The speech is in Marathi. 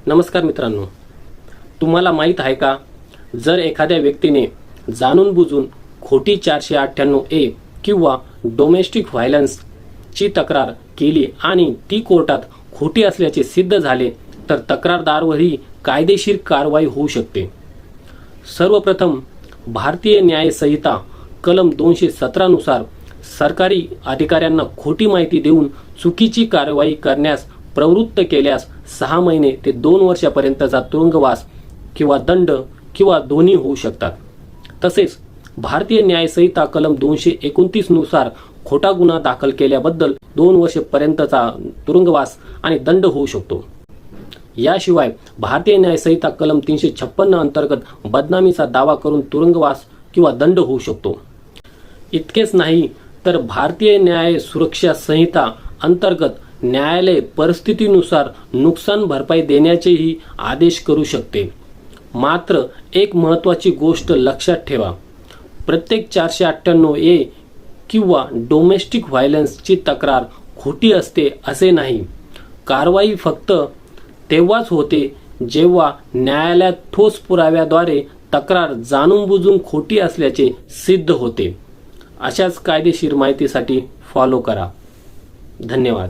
नमस्कार मित्रांनो, तुम्हाला माहीत आहे का, जर एखाद्या व्यक्तीने जाणून बुजून खोटी 498A किंवा डोमेस्टिक व्हायलन्सची तक्रार केली आणि ती कोर्टात खोटी असल्याचे सिद्ध झाले तर तक्रारदारावरही कायदेशीर कारवाई होऊ शकते। सर्वप्रथम भारतीय न्याय संहिता कलम 217 नुसार सरकारी अधिकाऱ्यांना खोटी माहिती देऊन चुकीची कारवाई करण्यास प्रवृत्त केल्यास 6 महिने ते 2 वर्षापर्यंतचा तुरुंगवास किंवा दंड किंवा दोन्ही होऊ शकतात। तसेच भारतीय न्याय संहिता कलम 229 नुसार खोटा गुन्हा दाखल केल्याबद्दल 2 वर्षापर्यंतचा तुरुंगवास आणि दंड होऊ शकतो। याशिवाय भारतीय न्याय संहिता कलम 356 अंतर्गत बदनामीचा दावा करून तुरुंगवास किंवा दंड होऊ शकतो। इतकेच नाही तर भारतीय न्याय सुरक्षा संहिता अंतर्गत न्यायालय परिस्थितीनुसार नुकसान भरपाई देण्याचेही आदेश करू शकते। मात्र एक महत्त्वाची गोष्ट लक्षात ठेवा, प्रत्येक 498A किंवा डोमेस्टिक व्हायलन्सची तक्रार खोटी असते असे नाही। कारवाई फक्त तेव्हाच होते जेव्हा न्यायालयात ठोस पुराव्याद्वारे तक्रार जाणून बुजून खोटी असल्याचे सिद्ध होते। अशाच कायदेशीर माहितीसाठी फॉलो करा। धन्यवाद।